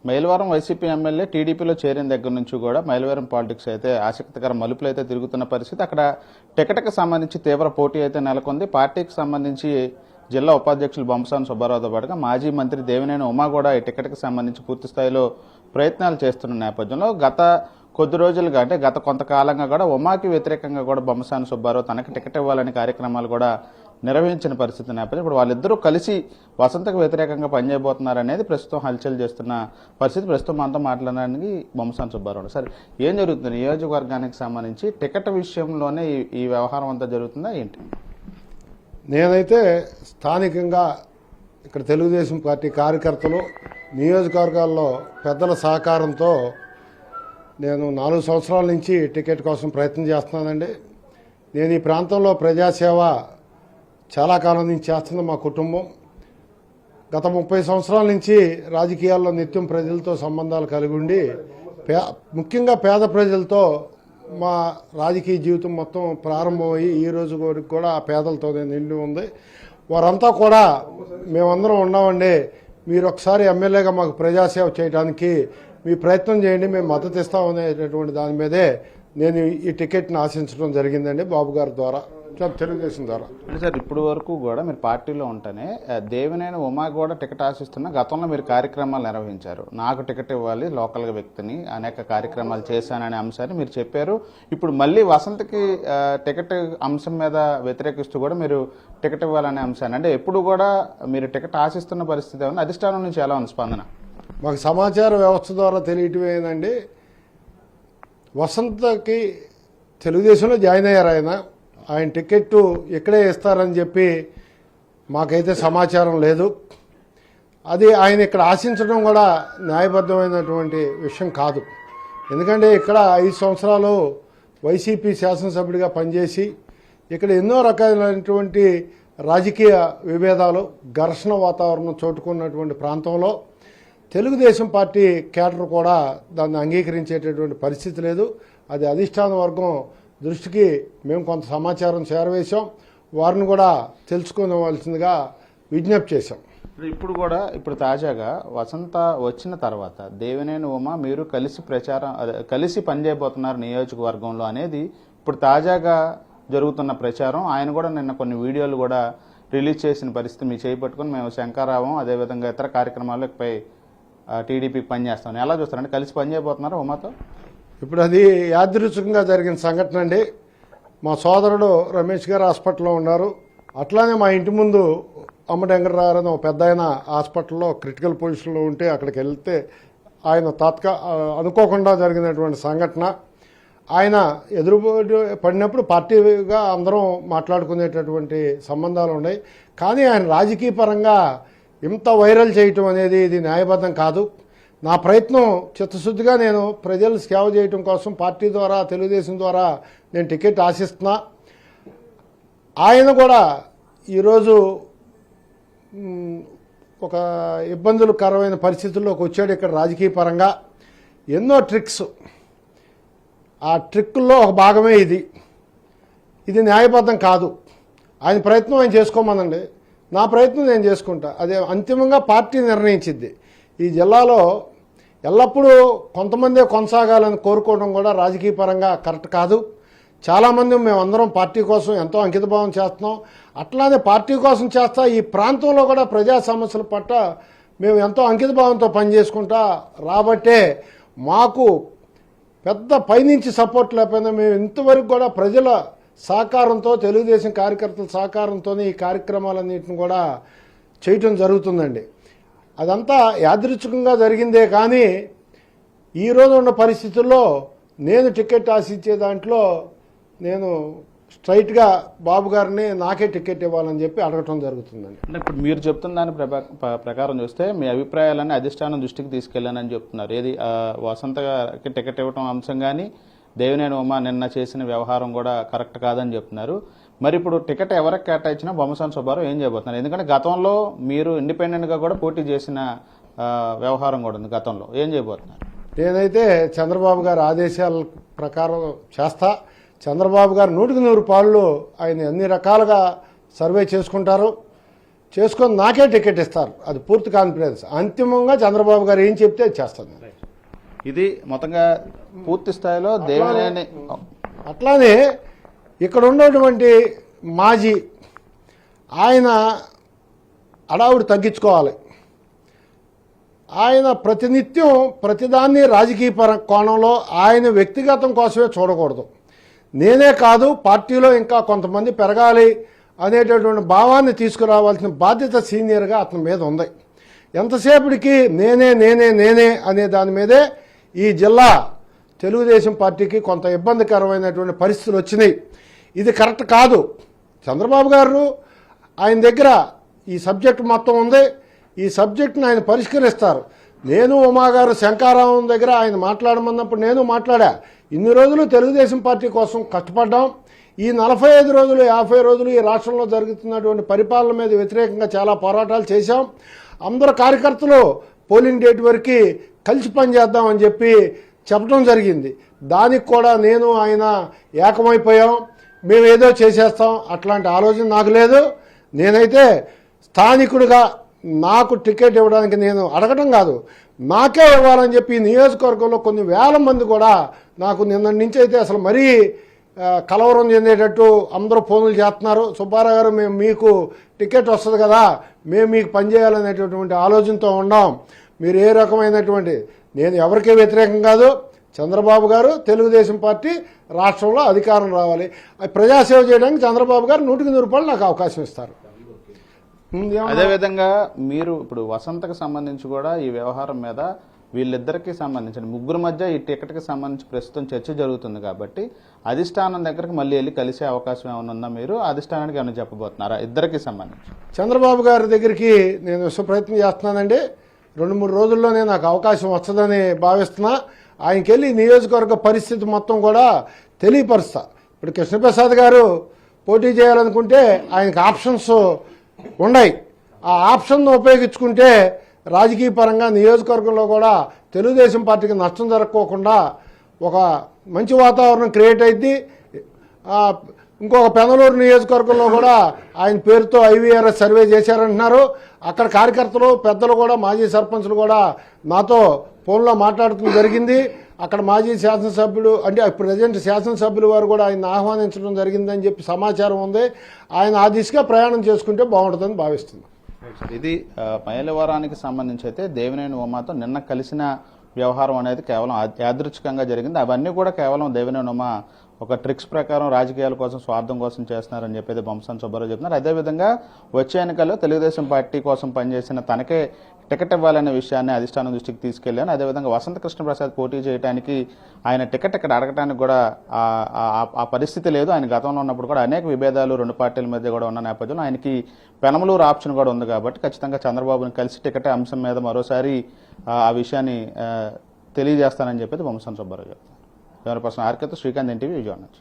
Mylavaram YCP MLA టీడీపీలో చేరిన దగ్గర నుంచి కూడా మైలవరం పాలిటిక్స్ అయితే ఆసక్తికర మలుపులు అయితే తిరుగుతున్న పరిస్థితి. అక్కడ టికెట్కి సంబంధించి తీవ్ర పోటీ అయితే నెలకొంది. పార్టీకి సంబంధించి జిల్లా ఉపాధ్యక్షులు బొమ్మసాని సుబ్బారావుతో పాటుగా మాజీ మంత్రి దేవినేని ఉమా కూడా ఈ టికెట్కి సంబంధించి పూర్తి స్థాయిలో ప్రయత్నాలు చేస్తున్న నేపథ్యంలో గత కొద్ది రోజులుగా అంటే గత కొంతకాలంగా కూడా ఉమాకి వ్యతిరేకంగా కూడా బొమ్మసాని సుబ్బారావు తనకి టికెట్ ఇవ్వాలని కార్యక్రమాలు కూడా నిర్వహించిన పరిస్థితి నేపథ్యం ఇప్పుడు వాళ్ళిద్దరూ కలిసి వసంతకు వ్యతిరేకంగా పనిచేయబోతున్నారనేది ప్రస్తుతం హల్చల్ చేస్తున్న పరిస్థితి. ప్రస్తుతం మనతో మాట్లాడడానికి బొమ్మసాని సుబ్బారావు. సరే, ఏం జరుగుతుంది నియోజకవర్గానికి సంబంధించి టికెట్ విషయంలోనే ఈ వ్యవహారం అంతా జరుగుతుందా ఏంటి? నేనైతే స్థానికంగా ఇక్కడ తెలుగుదేశం పార్టీ కార్యకర్తలు నియోజకవర్గాల్లో పెద్దల సహకారంతో నేను 4 సంవత్సరాల నుంచి టికెట్ కోసం ప్రయత్నం చేస్తున్నానండి. నేను ఈ ప్రాంతంలో ప్రజాసేవ చాలా కాలం నుంచి చేస్తున్న మా కుటుంబం గత 30 సంవత్సరాల నుంచి రాజకీయాల్లో నిత్యం ప్రజలతో సంబంధాలు కలిగి ఉండి ముఖ్యంగా పేద ప్రజలతో మా రాజకీయ జీవితం మొత్తం ప్రారంభమయ్యి ఈ రోజు కూడా ఆ పేదలతోనే నిండి ఉంది. వారంతా కూడా మేమందరం ఉన్నామండి, మీరు ఒకసారి ఎమ్మెల్యేగా మాకు ప్రజాసేవ చేయడానికి మీ ప్రయత్నం చేయండి, మేము మద్దతు ఇస్తామనేటటువంటి దాని మీదే నేను ఈ టికెట్ని ఆశించడం జరిగిందండి బాబు గారి ద్వారా, తెలుగుదేశం ద్వారా. సార్, ఇప్పుడు వరకు కూడా మీరు పార్టీలో ఉంటేనే దేవినేని ఉమా కూడా టికెట్ ఆశిస్తున్నా గతంలో మీరు కార్యక్రమాలు నిర్వహించారు. నాకు టికెట్ ఇవ్వాలి, లోకల్గా వ్యక్తిని అనేక కార్యక్రమాలు చేశాననే అంశాన్ని మీరు చెప్పారు. ఇప్పుడు మళ్ళీ వసంతకి టికెట్ అంశం మీద వ్యతిరేకిస్తూ కూడా మీరు టికెట్ ఇవ్వాలనే అంశాన్ని, అంటే ఎప్పుడు కూడా మీరు టికెట్ ఆశిస్తున్న పరిస్థితి ఏమన్నా అధిష్టానం నుంచి ఎలా ఉంది స్పందన? మాకు సమాచార వ్యవస్థ ద్వారా తెలియటం ఏంటండి, వసంతకి తెలుగుదేశంలో జాయిన్ అయ్యారు. ఆయన టికెట్టు ఇక్కడే ఇస్తారని చెప్పి మాకైతే సమాచారం లేదు. అది ఆయన ఇక్కడ ఆశించడం కూడా న్యాయబద్ధమైనటువంటి విషయం కాదు. ఎందుకంటే ఇక్కడ 5 సంవత్సరాలు వైసీపీ శాసనసభ్యుడిగా పనిచేసి ఇక్కడ ఎన్నో రకాలైనటువంటి రాజకీయ విభేదాలు, ఘర్షణ వాతావరణం చోటుకున్నటువంటి ప్రాంతంలో తెలుగుదేశం పార్టీ కేడర్ కూడా దాన్ని అంగీకరించేటటువంటి పరిస్థితి లేదు. అది అధిష్టాన వర్గం దృష్టికి మేము కొంత సమాచారం చేరవేశాం, వారిని కూడా తెలుసుకోవాల్సిందిగా విజ్ఞప్తి చేశాం. ఇప్పుడు తాజాగా వసంత వచ్చిన తర్వాత దేవినేని ఉమా మీరు కలిసి పనిచేయబోతున్నారు నియోజకవర్గంలో అనేది ఇప్పుడు తాజాగా జరుగుతున్న ప్రచారం. ఆయన కూడా నిన్న కొన్ని వీడియోలు కూడా రిలీజ్ చేసిన పరిస్థితి. మీ చేపట్టుకుని మేము శంకరావం అదేవిధంగా ఇతర కార్యక్రమాలపై టీడీపీకి పనిచేస్తామని ఎలా చూస్తారంటే కలిసి పనిచేయబోతున్నారు ఉమాతో? ఇప్పుడు అది యాదృచ్ఛికంగా జరిగిన సంఘటన అండి. మా సోదరుడు రమేష్ గారు హాస్పిటల్లో ఉన్నారు. అట్లానే మా ఇంటి ముందు అమ్మడెంగరావు అని ఒక పెద్ద ఆయన హాస్పిటల్లో క్రిటికల్ పొజిషన్లో ఉంటే అక్కడికి వెళ్తే ఆయన అనుకోకుండా జరిగినటువంటి సంఘటన. ఆయన పడినప్పుడు పార్టీగా అందరం మాట్లాడుకునేటటువంటి సంబంధాలు ఉన్నాయి. కానీ ఆయన రాజకీయ పరంగా ఇంత వైరల్ చేయటం అనేది ఇది న్యాయబద్ధం కాదు. నా ప్రయత్నం చిత్తశుద్ధిగా నేను ప్రజలు సేవ చేయటం కోసం పార్టీ ద్వారా తెలుగుదేశం ద్వారా నేను టికెట్ ఆశిస్తున్నా. ఆయన కూడా ఈరోజు ఒక ఇబ్బందులకరమైన పరిస్థితుల్లోకి వచ్చాడు ఇక్కడ రాజకీయ పరంగా. ఎన్నో ట్రిక్స్, ఆ ట్రిక్కుల్లో ఒక భాగమే ఇది న్యాయబద్ధం కాదు. ఆయన ప్రయత్నం ఆయన చేసుకోమనండి, నా ప్రయత్నం నేను చేసుకుంటా. అదే అంతిమంగా పార్టీ నిర్ణయించింది. ఈ జిల్లాలో ఎల్లప్పుడూ కొంతమందే కొనసాగాలని కోరుకోవడం కూడా రాజకీయ పరంగా కరెక్ట్ కాదు. చాలామంది మేమందరం పార్టీ కోసం ఎంతో అంకితభావం చేస్తున్నాం. అట్లానే పార్టీ కోసం చేస్తా ఈ ప్రాంతంలో కూడా ప్రజా సమస్యల పట్ల మేము ఎంతో అంకితభావంతో పనిచేసుకుంటా రాబట్టే మాకు పెద్ద పైనుంచి సపోర్ట్ లేకపోయినా మేము ఇంతవరకు కూడా ప్రజల సహకారంతో తెలుగుదేశం కార్యకర్తల సహకారంతోనే ఈ కార్యక్రమాలన్నింటిని కూడా చేయటం జరుగుతుందండి. అదంతా యాదృచ్ఛికంగా జరిగిందే కానీ ఈరోజు ఉన్న పరిస్థితుల్లో నేను టికెట్ ఆశించే దాంట్లో నేను స్ట్రైట్గా బాబు గారిని నాకే టికెట్ ఇవ్వాలని చెప్పి అడగటం జరుగుతుందండి. ఇప్పుడు మీరు చెప్తున్న దాని ప్రకారం చూస్తే మీ అభిప్రాయాలన్నీ అధిష్టానం దృష్టికి తీసుకెళ్లానని చెప్తున్నారు. ఏది వసంత గారికి టికెట్ ఇవ్వటం అంశం కానీ దేవినేని ఉమా నిన్న చేసిన వ్యవహారం కూడా కరెక్ట్ కాదని చెప్తున్నారు. మరి ఇప్పుడు టికెట్ ఎవరికి కేటాయించినా బొమ్మసాని సుబ్బారావు ఏం చేయబోతున్నారు? ఎందుకంటే గతంలో మీరు ఇండిపెండెంట్గా కూడా పోటీ చేసిన వ్యవహారం కూడా ఉంది. గతంలో ఏం చేయబోతున్నారు? నేనైతే చంద్రబాబు గారి ఆదేశాల ప్రకారం చేస్తా. చంద్రబాబు గారు 100కి 100 పాళ్ళు ఆయన అన్ని రకాలుగా సర్వే చేసుకుంటారు. చేసుకొని నాకే టికెట్ ఇస్తారు. అది పూర్తి కాన్ఫిడెన్స్. అంతిమంగా చంద్రబాబు గారు ఏం చెప్తే అది చేస్తాను. ఇది మొత్తంగా పూర్తి స్థాయిలో దేవినేని. అట్లానే ఇక్కడ ఉన్నటువంటి మాజీ ఆయన అడావుడు తగ్గించుకోవాలి. ఆయన ప్రతినిత్యం ప్రతిదాన్ని రాజకీయ కోణంలో ఆయన వ్యక్తిగతం కోసమే చూడకూడదు. నేనే కాదు, పార్టీలో ఇంకా కొంతమంది పెరగాలి అనేటటువంటి భావాన్ని తీసుకురావాల్సిన బాధ్యత సీనియర్గా అతని మీద ఉంది. ఎంతసేపటికి నేనే నేనే నేనే అనే దాని మీదే ఈ జిల్లా తెలుగుదేశం పార్టీకి కొంత ఇబ్బందికరమైనటువంటి పరిస్థితులు వచ్చినాయి. ఇది కరెక్ట్ కాదు. చంద్రబాబు గారు ఆయన దగ్గర ఈ సబ్జెక్ట్ మొత్తం ఉంది. ఈ సబ్జెక్ట్ని ఆయన పరిష్కరిస్తారు. నేను ఉమాగారు శంకారావం దగ్గర ఆయన మాట్లాడమన్నప్పుడు నేను మాట్లాడా. ఇన్ని రోజులు తెలుగుదేశం పార్టీ కోసం కష్టపడ్డాం. ఈ 45 రోజులు 50 రోజులు ఈ రాష్ట్రంలో జరుగుతున్నటువంటి పరిపాలన మీద వ్యతిరేకంగా చాలా పోరాటాలు చేశాం. అందరు కార్యకర్తలు పోలింగ్ డేట్ వరకు కలిసి పనిచేద్దామని చెప్పి చెప్పడం జరిగింది. దానికి కూడా నేను ఆయన ఏకమైపోయాం. మేము ఏదో చేసేస్తాం అట్లాంటి ఆలోచన నాకు లేదు. నేనైతే స్థానికుడిగా నాకు టికెట్ ఇవ్వడానికి నేను అడగడం కాదు, నాకే ఇవ్వాలని చెప్పి నియోజకవర్గంలో కొన్ని వేల మంది కూడా నాకు నిన్న నుంచి అయితే అసలు మరీ కలవరం చెందేటట్టు అందరూ ఫోన్లు చేస్తున్నారు. సుబ్బారావు గారు మేము మీకు టికెట్ వస్తుంది కదా, మేము మీకు పనిచేయాలనేటటువంటి ఆలోచనతో ఉన్నాం. మీరు ఏ రకమైనటువంటి, నేను ఎవరికీ వ్యతిరేకం కాదు. చంద్రబాబు గారు తెలుగుదేశం పార్టీ రాష్ట్రంలో అధికారం రావాలి, ప్రజాసేవ చేయడానికి చంద్రబాబు గారు 100కి 100 నాకు అవకాశం ఇస్తారు. అదేవిధంగా మీరు ఇప్పుడు వసంతకు సంబంధించి కూడా ఈ వ్యవహారం మీద వీళ్ళిద్దరికి సంబంధించిన ముగ్గురు మధ్య ఈ టికెట్కి సంబంధించి ప్రస్తుతం చర్చ జరుగుతుంది కాబట్టి అధిష్టానం దగ్గరకు మళ్ళీ వెళ్ళి కలిసే అవకాశం ఏమైనా ఉందా? మీరు అధిష్టానానికి ఏమైనా చెప్పబోతున్నారా ఇద్దరికి సంబంధించి? చంద్రబాబు గారి దగ్గరికి నేను విశ్వప్రయత్నం చేస్తున్నానండి. 2-3 రోజుల్లోనే నాకు అవకాశం వస్తుందని భావిస్తున్నా. ఆయనకి వెళ్ళి నియోజకవర్గ పరిస్థితి మొత్తం కూడా తెలియపరుస్తా. ఇప్పుడు కృష్ణప్రసాద్ గారు పోటీ చేయాలనుకుంటే ఆయనకు ఆప్షన్స్ ఉన్నాయి. ఆ ఆప్షన్ను ఉపయోగించుకుంటే రాజకీయ పరంగా నియోజకవర్గంలో కూడా తెలుగుదేశం పార్టీకి నష్టం జరగకోకుండా ఒక మంచి వాతావరణం క్రియేట్ అయింది. ఇంకొక పెనలూరు నియోజకవర్గంలో కూడా ఆయన పేరుతో IVRS సర్వే చేశారంటున్నారు. అక్కడ కార్యకర్తలు పెద్దలు కూడా మాజీ సర్పంచ్లు కూడా నాతో ఫోన్లో మాట్లాడుతూ జరిగింది. అక్కడ మాజీ శాసనసభ్యుడు అంటే ప్రజెంట్ శాసనసభ్యులు వారు కూడా ఆయన ఆహ్వానించడం జరిగిందని చెప్పి సమాచారం ఉంది. ఆయన ఆ దిశగా ప్రయాణం చేసుకుంటే బాగుంటుందని భావిస్తున్నాం. ఇది మైలవరానికి సంబంధించి అయితే దేవినేని ఉమాతో నిన్న కలిసిన వ్యవహారం అనేది కేవలం యాదృచ్ఛికంగా జరిగింది. అవన్నీ కూడా కేవలం దేవినేని ఉమా ఒక ట్రిక్స్ ప్రకారం రాజకీయాల కోసం స్వార్థం కోసం చేస్తున్నారని చెప్పేది బొమ్మసాని సుబ్బారావు చెప్తున్నారు. అదేవిధంగా వచ్చే ఎన్నికల్లో తెలుగుదేశం పార్టీ కోసం పనిచేసిన తనకే టికెట్ ఇవ్వాలనే విషయాన్ని అధిష్టానం దృష్టికి తీసుకెళ్లాను. అదేవిధంగా వసంత కృష్ణప్రసాద్ పోటీ చేయడానికి ఆయన టికెట్ ఇక్కడ అడగడానికి కూడా ఆ పరిస్థితి లేదు. ఆయన గతంలో ఉన్నప్పుడు కూడా అనేక విభేదాలు 2 పార్టీల మధ్య కూడా ఉన్న నేపథ్యంలో ఆయనకి పెనమలూరు ఆప్షన్ కూడా ఉంది కాబట్టి ఖచ్చితంగా చంద్రబాబుని కలిసి టికెట్ అంశం మీద మరోసారి ఆ విషయాన్ని తెలియజేస్తానని చెప్పేది బొమ్మసాని సుబ్బారావు చెప్తారు. 100% ఆర్కేతో శ్రీకాంత్ NTV విజయవాడ నుంచి.